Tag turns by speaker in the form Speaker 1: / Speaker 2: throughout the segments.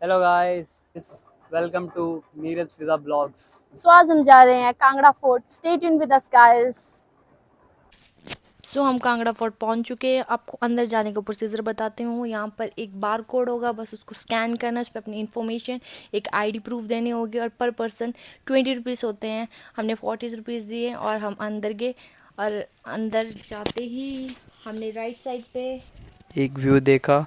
Speaker 1: Hello guys, welcome to Neeraj Fiza blogs.
Speaker 2: So आज हम जा रहे हैं Kangra fort. Stay tune with us guys.
Speaker 3: हम कांगड़ा फोर्ट पहुंच चुके हैं। आपको अंदर जाने का प्रोसीजर बताती हूँ। यहाँ पर एक बार कोड होगा, बस उसको स्कैन करना है। उस पर अपनी इन्फॉर्मेशन, एक आईडी प्रूफ देनी होगी और पर पर्सन 20 रुपीज़ होते हैं। हमने 40 रुपीज़ दिए और हम अंदर गए। और अंदर जाते ही हमने राइट साइड पे
Speaker 1: एक व्यू देखा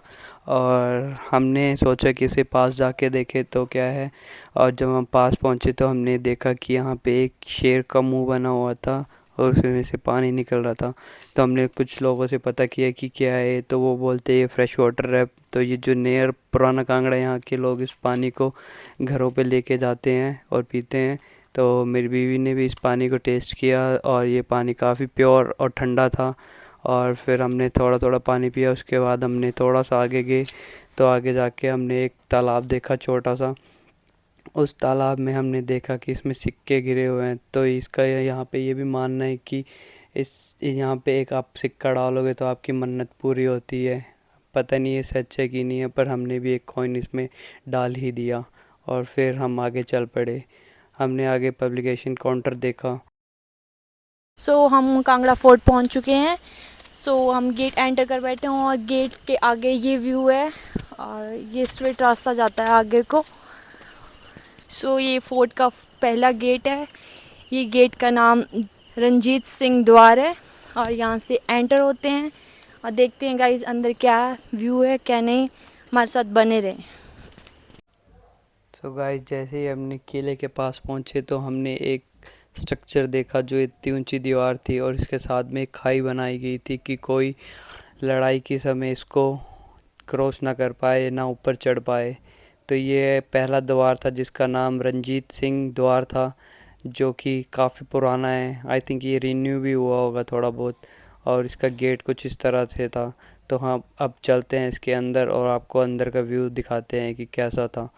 Speaker 1: और हमने सोचा कि इसे पास जाके देखे तो क्या है। और जब हम पास पहुंचे तो हमने देखा कि यहाँ पे एक शेर का मुंह बना हुआ था और उसमें से पानी निकल रहा था। तो हमने कुछ लोगों से पता किया कि क्या है, तो वो बोलते ये फ्रेश वाटर है। तो ये जो नियर पुराना कांगड़ा, यहाँ के लोग इस पानी को घरों पे लेके जाते हैं और पीते हैं। तो मेरी बीवी ने भी इस पानी को टेस्ट किया और ये पानी काफ़ी प्योर और ठंडा था। और फिर हमने थोड़ा थोड़ा पानी पिया। उसके बाद हमने थोड़ा सा आगे गए तो आगे जाके हमने एक तालाब देखा छोटा सा। उस तालाब में हमने देखा कि इसमें सिक्के गिरे हुए हैं। तो इसका यहाँ पे ये भी मानना है कि इस यहाँ पे एक आप सिक्का डालोगे तो आपकी मन्नत पूरी होती है। पता नहीं ये सच है कि नहीं है, पर हमने भी एक कॉइन इसमें डाल ही दिया और फिर हम आगे चल पड़े। हमने आगे पब्लिकेशन काउंटर देखा।
Speaker 3: हम कांगड़ा फोर्ट पहुंच चुके हैं। हम गेट एंटर कर बैठे हैं और गेट के आगे ये व्यू है और ये स्ट्रेट रास्ता जाता है आगे को। ये फोर्ट का पहला गेट है। ये गेट का नाम रंजीत सिंह द्वार है और यहाँ से एंटर होते हैं और देखते हैं गाइस अंदर क्या व्यू है क्या नहीं। हमारे साथ बने रहें।
Speaker 1: तो गाइस, जैसे ही हमने किले के पास पहुंचे तो हमने एक स्ट्रक्चर देखा जो इतनी ऊंची दीवार थी और इसके साथ में एक खाई बनाई गई थी कि कोई लड़ाई के समय इसको क्रॉस ना कर पाए, ना ऊपर चढ़ पाए। तो ये पहला द्वार था जिसका नाम रंजीत सिंह द्वार था, जो कि काफ़ी पुराना है। आई थिंक ये रिन्यू भी हुआ होगा थोड़ा बहुत। और इसका गेट कुछ इस तरह से था। तो हाँ, अब चलते हैं इसके अंदर और आपको अंदर का व्यू दिखाते हैं कि कैसा था।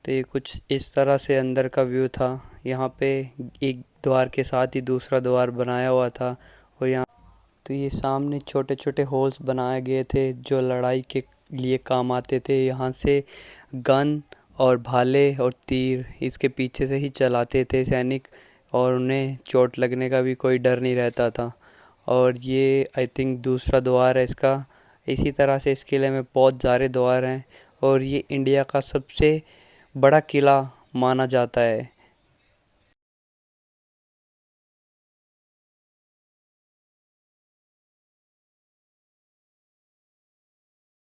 Speaker 1: तो ये कुछ इस तरह से अंदर का व्यू था। यहाँ पे एक द्वार के साथ ही दूसरा द्वार बनाया हुआ था। और यहाँ तो ये सामने छोटे छोटे होल्स बनाए गए थे जो लड़ाई के लिए काम आते थे। यहाँ से गन और भाले और तीर इसके पीछे से ही चलाते थे सैनिक, और उन्हें चोट लगने का भी कोई डर नहीं रहता था। और ये आई थिंक दूसरा द्वार है इसका। इसी तरह से इस किले में बहुत सारे द्वार हैं और ये इंडिया का सबसे बड़ा किला माना जाता है।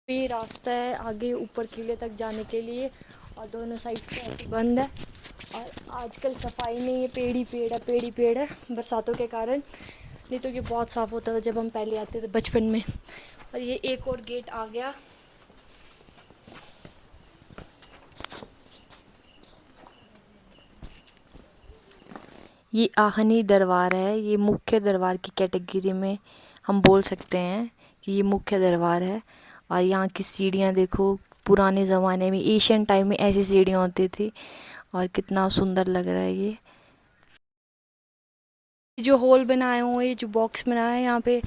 Speaker 3: ये रास्ता है आगे ऊपर किले तक जाने के लिए और दोनों साइड से ऐसे बंद है और आजकल सफाई नहीं है। पेड़ ही पेड़ है, पेड़ ही पेड़ है बरसातों के कारण। नहीं तो ये बहुत साफ़ होता था जब हम पहले आते थे बचपन में। और ये एक और गेट आ गया। ये आहनी दरबार है। ये मुख्य दरबार की कैटेगरी में हम बोल सकते हैं कि ये मुख्य दरबार है। और यहाँ की सीढ़ियाँ देखो, पुराने ज़माने में एशियन टाइम में ऐसी सीढ़ियाँ होती थी और कितना सुंदर लग रहा है। ये जो होल बनाए हुए, ये जो बॉक्स बनाए हैं, यहाँ पे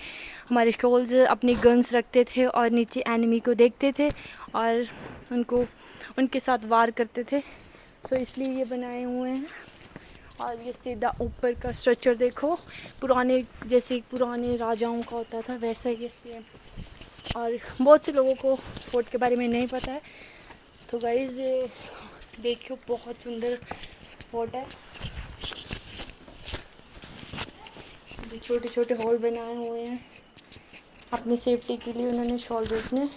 Speaker 3: हमारे शोल्स अपनी गन्स रखते थे और नीचे एनिमी को देखते थे और उनको उनके साथ वार करते थे। इसलिए ये बनाए हुए हैं। और ये सीधा ऊपर का स्ट्रक्चर देखो, पुराने जैसे पुराने राजाओं का होता था वैसा ही सेम। और बहुत से लोगों को फोर्ट के बारे में नहीं पता है। तो गाइज ये देखियो, बहुत सुंदर फोर्ट है। छोटे छोटे हॉल बनाए हुए हैं अपनी सेफ्टी के लिए, उन्होंने शॉल देखने।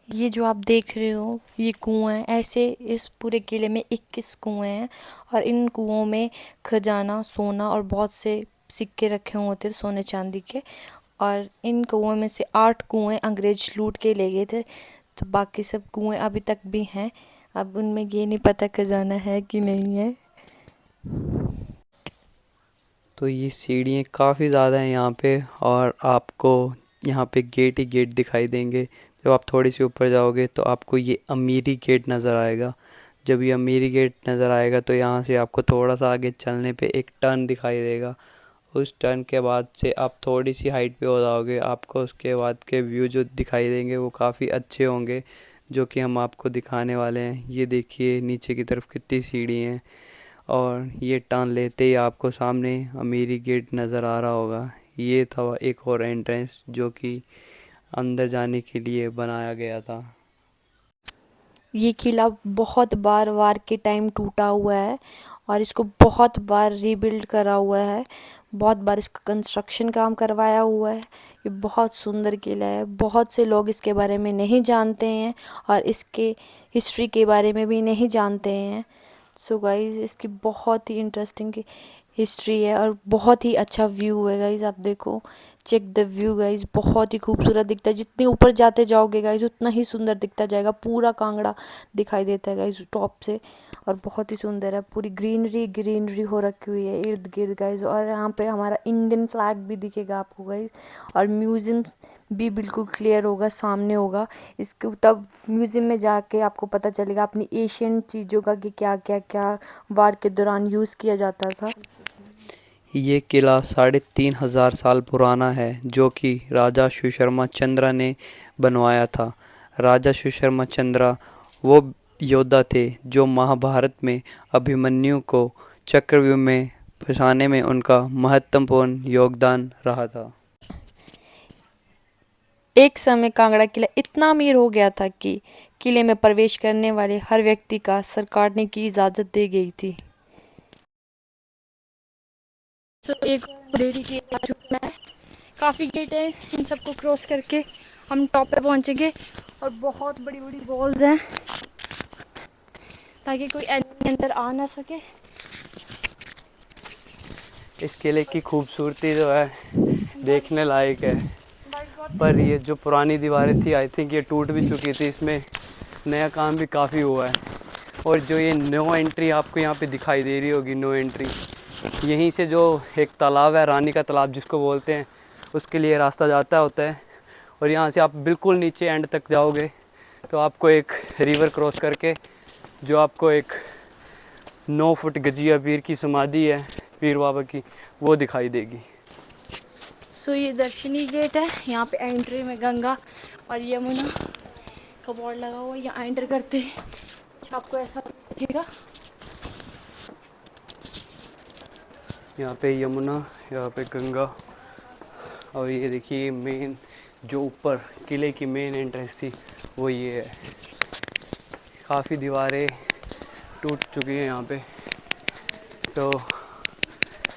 Speaker 3: ये जो आप देख रहे हो ये कुआं है। ऐसे इस पूरे किले में 21 कुएं हैं और इन कुओं में खजाना, सोना और बहुत से सिक्के रखे हुए थे सोने चांदी के। और इन कुओं में से 8 कुएं अंग्रेज लूट के ले गए थे। तो बाकी सब कुएं अभी तक भी हैं। अब उनमें ये नहीं पता खजाना है कि नहीं है।
Speaker 1: तो ये सीढ़ियाँ काफ़ी ज़्यादा हैं यहाँ पे और आपको यहाँ पे गेट ही गेट दिखाई देंगे। जब आप थोड़ी सी ऊपर जाओगे तो आपको ये अमीरी गेट नज़र आएगा। जब ये अमीरी गेट नज़र आएगा तो यहाँ से आपको थोड़ा सा आगे चलने पे एक टर्न दिखाई देगा उस टर्न के बाद से आप थोड़ी सी हाइट पे हो जाओगे, आपको उसके बाद के व्यू जो दिखाई देंगे वो काफ़ी अच्छे होंगे, जो कि हम आपको दिखाने वाले हैं। ये देखिए नीचे की तरफ कितनी सीढ़ी हैं, और ये टर्न लेते ही आपको सामने अमीरी गेट नज़र आ रहा होगा। ये था एक और एंट्रेंस जो कि अंदर जाने के लिए बनाया गया था।
Speaker 4: ये किला बहुत बार वार के टाइम टूटा हुआ है और इसको बहुत बार रीबिल्ड करा हुआ है, बहुत बार इसका कंस्ट्रक्शन काम करवाया हुआ है। ये बहुत सुंदर किला है, बहुत से लोग इसके बारे में नहीं जानते हैं और इसके हिस्ट्री के बारे में भी नहीं जानते हैं। सो गाइस, इसकी बहुत ही इंटरेस्टिंग हिस्ट्री है और बहुत ही अच्छा व्यू है गाइस। आप देखो, चेक द व्यू गाइस, बहुत ही खूबसूरत दिखता है। जितने ऊपर जाते जाओगे गाइस उतना ही सुंदर दिखता जाएगा। पूरा कांगड़ा दिखाई देता है गाइस टॉप से, और बहुत ही सुंदर है। पूरी ग्रीनरी ग्रीनरी हो रखी हुई है इर्द गिर्द गाइस, और यहाँ पे हमारा इंडियन फ्लैग भी दिखेगा आपको गाइस, और म्यूजियम भी बिल्कुल क्लियर होगा, सामने होगा इसके। तब म्यूजियम में जाके आपको पता चलेगा अपनी एशियन चीज़ों का कि क्या क्या क्या वार के दौरान यूज़ किया जाता था।
Speaker 1: ये किला 3500 साल पुराना है, जो कि राजा सुशर्मा चंद्र ने बनवाया था। राजा सुशर्मा चंद्र वो योद्धा थे जो महाभारत में अभिमन्यु को चक्रव्यूह में फंसाने में उनका महत्वपूर्ण योगदान रहा था।
Speaker 4: एक समय कांगड़ा किला इतना अमीर हो गया था कि किले में प्रवेश करने वाले हर व्यक्ति का सरकार ने की इजाज़त दे गई थी।
Speaker 3: तो एक देरी की आ चुका है, काफ़ी गेट है, इन सबको क्रॉस करके हम टॉप पे पहुंचेंगे। और बहुत बड़ी बड़ी वॉल्स हैं ताकि कोई एनिमी अंदर आ ना सके।
Speaker 1: इस किले की खूबसूरती जो है देखने लायक है, पर ये जो पुरानी दीवारें थी आई थिंक ये टूट भी चुकी थी। इसमें नया काम भी काफ़ी हुआ है। और जो ये नो एंट्री आपको यहाँ पे दिखाई दे रही होगी, नो एंट्री, यहीं से जो एक तालाब है, रानी का तालाब जिसको बोलते हैं, उसके लिए रास्ता जाता होता है। और यहाँ से आप बिल्कुल नीचे एंड तक जाओगे तो आपको एक रिवर क्रॉस करके जो आपको एक 9 फुट गजिया पीर की समाधि है, पीर बाबा की, वो दिखाई देगी।
Speaker 3: सो ये दर्शनी गेट है, यहाँ पे एंट्री में गंगा और यमुना का बोर्ड लगा हुआ है। यहाँ एंटर करते ही आपको ऐसा दिखेगा।
Speaker 1: यहाँ पे यमुना, यहाँ पे गंगा, और ये देखिए मेन जो ऊपर किले की मेन एंट्रेंस थी वो ये है। काफ़ी दीवारें टूट चुकी हैं यहाँ पे, तो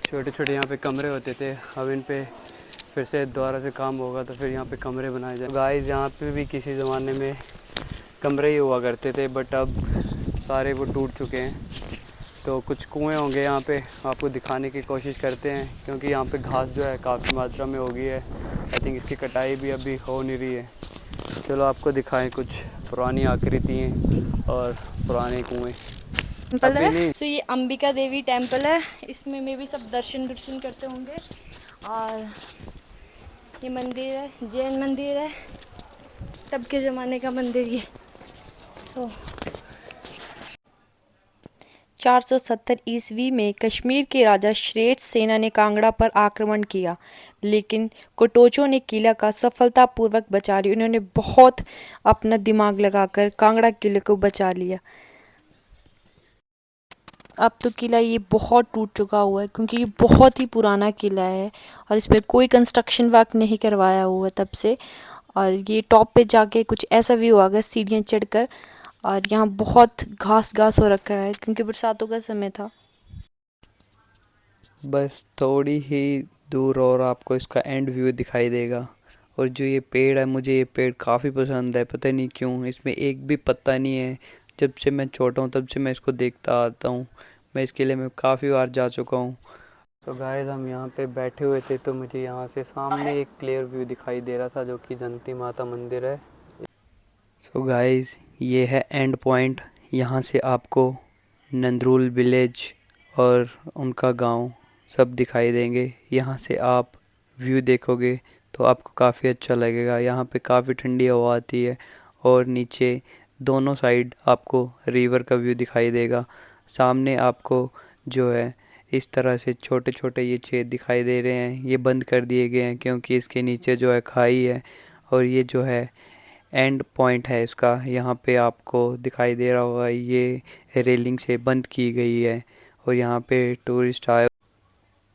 Speaker 1: छोटे छोटे यहाँ पे कमरे होते थे। अब इन पे फिर से दोबारा से काम होगा तो फिर यहाँ पे कमरे बनाए जाए। गाइस, यहाँ पे भी किसी ज़माने में कमरे ही हुआ करते थे, बट अब सारे वो टूट चुके हैं। तो कुछ कुएं होंगे यहाँ पे, आपको दिखाने की कोशिश करते हैं, क्योंकि यहाँ पे घास जो है काफ़ी मात्रा में हो गई है। आई थिंक इसकी कटाई भी अभी हो नहीं रही है। चलो आपको दिखाएं कुछ पुरानी आकृतियाँ और पुराने कुएं।
Speaker 3: टेम्पल है, सो ये अंबिका देवी टेम्पल है। इसमें में भी सब दर्शन करते होंगे। और ये मंदिर है, जैन मंदिर है, तब के ज़माने का मंदिर ये। सो
Speaker 4: 470 ईस्वी में कश्मीर के राजा श्रेष्ठ सेना ने कांगड़ा पर आक्रमण किया, लेकिन कोटोचों ने किला का सफलतापूर्वक बचा लिया। उन्होंने बहुत अपना दिमाग लगाकर कांगड़ा किले को बचा लिया। अब तो किला ये बहुत टूट चुका हुआ है, क्योंकि ये बहुत ही पुराना किला है और इसमें कोई कंस्ट्रक्शन वर्क नहीं करवाया हुआ तब से। और ये टॉप पे जाके कुछ ऐसा व्यू आ गया सीढ़ियाँ चढ़कर, और यहाँ बहुत घास घास हो रखा है क्योंकि बरसातों का समय था।
Speaker 1: बस थोड़ी ही दूर और आपको इसका एंड व्यू दिखाई देगा। और जो ये पेड़ है, मुझे ये पेड़ काफ़ी पसंद है, पता नहीं क्यों। इसमें एक भी पत्ता नहीं है। जब से मैं छोटा हूँ तब से मैं इसको देखता आता हूँ। मैं इस किले में काफ़ी बार जा चुका हूँ। तो गाइस, हम यहाँ पे बैठे हुए थे तो मुझे यहाँ से सामने एक क्लियर व्यू दिखाई दे रहा था, जो कि जनती माता मंदिर है। सो गाइस, ये है एंड पॉइंट। यहाँ से आपको नंदरूल विलेज और उनका गांव सब दिखाई देंगे। यहाँ से आप व्यू देखोगे तो आपको काफ़ी अच्छा लगेगा। यहाँ पे काफ़ी ठंडी हवा आती है, और नीचे दोनों साइड आपको रिवर का व्यू दिखाई देगा। सामने आपको जो है इस तरह से छोटे छोटे ये छेद दिखाई दे रहे हैं। ये बंद कर दिए गए हैं क्योंकि इसके नीचे जो है खाई है और ये जो है एंड पॉइंट है इसका, यहाँ पे आपको दिखाई दे रहा होगा, ये रेलिंग से बंद की गई है। और यहाँ पे टूरिस्ट आए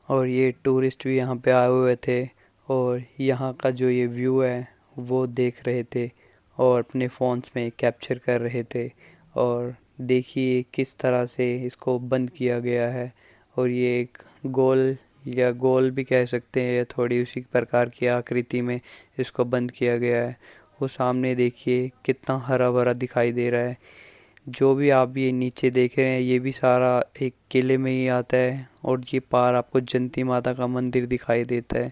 Speaker 1: और ये टूरिस्ट भी यहाँ पे आए हुए थे और यहाँ का जो ये व्यू है वो देख रहे थे और अपने फ़ोन्स में कैप्चर कर रहे थे। और देखिए किस तरह से इसको बंद किया गया है। और ये एक गोल या गोल भी कह सकते हैं या थोड़ी उसी प्रकार की आकृति में इसको बंद किया गया है। वो सामने देखिए कितना हरा भरा दिखाई दे रहा है। जो भी आप ये नीचे देख रहे हैं ये भी सारा एक किले में ही आता है। और ये पार आपको जंती माता का मंदिर दिखाई देता है।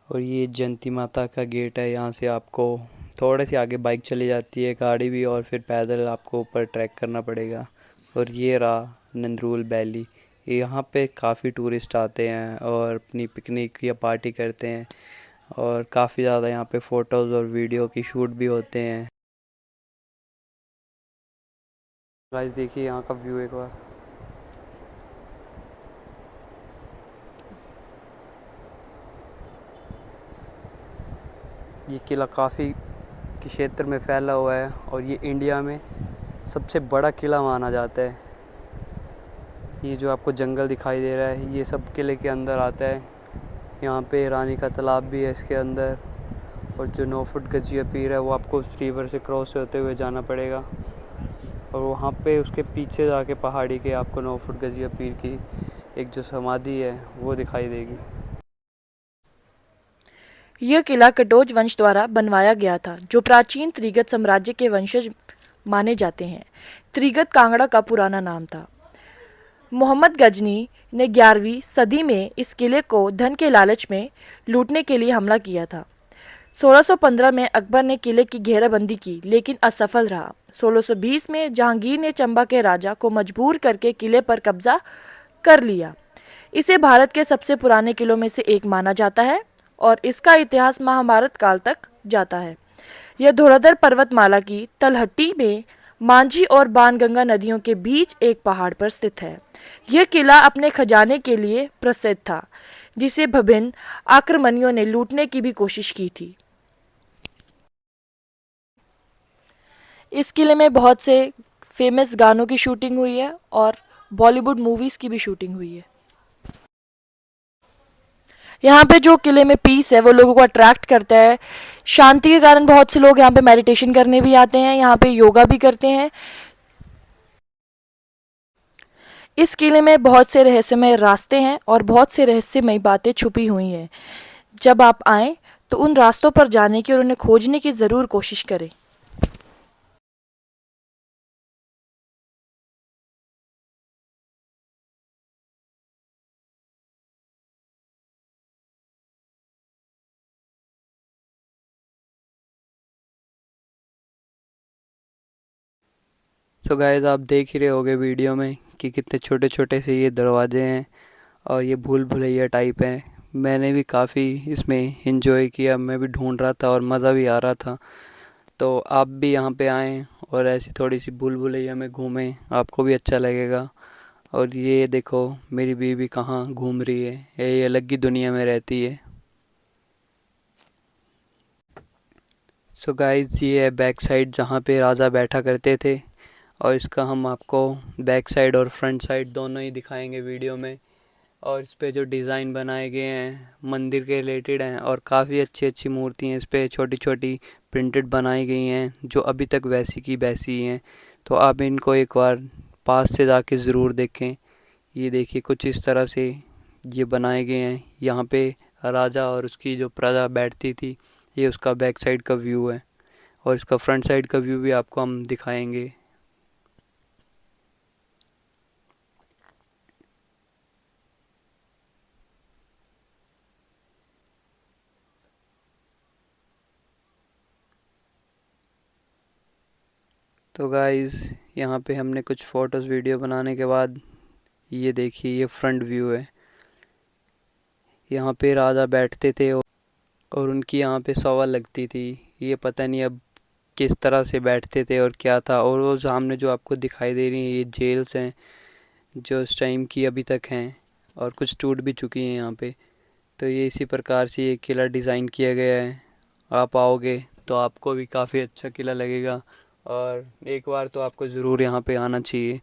Speaker 1: और ये जंती माता का गेट है। यहाँ से आपको थोड़े से आगे बाइक चली जाती है, गाड़ी भी, और फिर पैदल आपको ऊपर ट्रैक करना पड़ेगा। और ये रहा नंदरूल वैली। यहाँ पे काफ़ी टूरिस्ट आते हैं और अपनी पिकनिक या पार्टी करते हैं और काफ़ी ज़्यादा यहाँ पे फ़ोटोज़ और वीडियो की शूट भी होते हैं। गाइस देखिए यहाँ का व्यू एक बार। ये किला काफ़ी क्षेत्र में फैला हुआ है और ये इंडिया में सबसे बड़ा किला माना जाता है। ये जो आपको जंगल दिखाई दे रहा है ये सब किले के अंदर आता है। यहाँ पे रानी का तालाब भी है इसके अंदर। और जो 9 फुट गजिया पीर है वो आपको उस रिवर से क्रॉस होते हुए जाना पड़ेगा। और वहाँ पे उसके पीछे जाके पहाड़ी के आपको 9 फुट गजिया पीर की एक जो समाधि है वो दिखाई देगी।
Speaker 5: यह किला कटोच वंश द्वारा बनवाया गया था, जो प्राचीन त्रिगत साम्राज्य के वंशज माने जाते हैं। त्रिगत कांगड़ा का पुराना नाम था। मोहम्मद गजनी ने 11वीं सदी में इस किले को धन के लालच में लूटने के लिए हमला किया था। 1615 में अकबर ने किले की घेराबंदी की लेकिन असफल रहा। 1620 में जहांगीर ने चंबा के राजा को मजबूर करके किले पर कब्जा कर लिया। इसे भारत के सबसे पुराने किलों में से एक माना जाता है और इसका इतिहास महाभारत काल तक जाता है। यह धौलाधर पर्वतमाला की तलहटी में मांझी और बाणगंगा नदियों के बीच एक पहाड़ पर स्थित है। यह किला अपने खजाने के लिए प्रसिद्ध था, जिसे विभिन्न आक्रमणियों ने लूटने की भी कोशिश की थी। इस किले में बहुत से फेमस गानों की शूटिंग हुई है और बॉलीवुड मूवीज़ की भी शूटिंग हुई है। यहाँ पे जो किले में पीस है वो लोगों को अट्रैक्ट करता है। शांति के कारण बहुत से लोग यहाँ पे मेडिटेशन करने भी आते हैं, यहाँ पे योगा भी करते हैं। इस किले में बहुत से रहस्यमय रास्ते हैं और बहुत से रहस्यमय बातें छुपी हुई हैं। जब आप आएँ तो उन रास्तों पर जाने की और उन्हें खोजने की ज़रूर कोशिश करें।
Speaker 1: तो गाइस आप देख ही रहे होगे वीडियो में कि कितने छोटे छोटे से ये दरवाजे हैं और ये भूल भुलैया टाइप हैं। मैंने भी काफ़ी इसमें एंजॉय किया, मैं भी ढूंढ रहा था और मज़ा भी आ रहा था। तो आप भी यहाँ पे आएँ और ऐसी थोड़ी सी भूल भुलैया में घूमें, आपको भी अच्छा लगेगा। और ये देखो मेरी बीवी कहाँ घूम रही है, ये अलग ही दुनिया में रहती है। सो गाइस ये है बैक साइड जहाँ पे राजा बैठा करते थे और इसका हम आपको बैक साइड और फ्रंट साइड दोनों ही दिखाएंगे वीडियो में। और इस पे जो डिज़ाइन बनाए गए हैं मंदिर के रिलेटेड हैं और काफ़ी अच्छी अच्छी मूर्तियाँ इस पे छोटी छोटी प्रिंटेड बनाई गई हैं जो अभी तक वैसी की वैसी ही हैं। तो आप इनको एक बार पास से जाके ज़रूर देखें। ये देखिए कुछ इस तरह से ये बनाए गए हैं। यहाँ पे राजा और उसकी जो प्रजा बैठती थी, ये उसका बैक साइड का व्यू है और इसका फ्रंट साइड का व्यू भी आपको हम दिखाएंगे। तो गाइस यहाँ पे हमने कुछ फ़ोटोज़ वीडियो बनाने के बाद ये देखिए ये फ्रंट व्यू है। यहाँ पे राजा बैठते थे और उनकी यहाँ पे सवा लगती थी। ये पता नहीं अब किस तरह से बैठते थे और क्या था। और वो सामने जो आपको दिखाई दे रही है ये जेल्स हैं जो उस टाइम की अभी तक हैं और कुछ टूट भी चुकी हैं यहाँ पे। तो ये इसी प्रकार से ये किला डिज़ाइन किया गया है। आप आओगे तो आपको भी काफ़ी अच्छा किला लगेगा और एक बार तो आपको ज़रूर यहाँ पे आना चाहिए।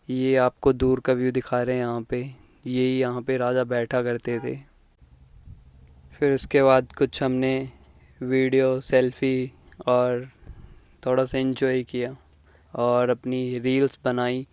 Speaker 1: ये आपको दूर का व्यू दिखा रहे हैं यहाँ पे, यही यहाँ पे राजा बैठा करते थे। फिर उसके बाद कुछ हमने वीडियो सेल्फी और थोड़ा सा एंजॉय किया और अपनी रील्स बनाई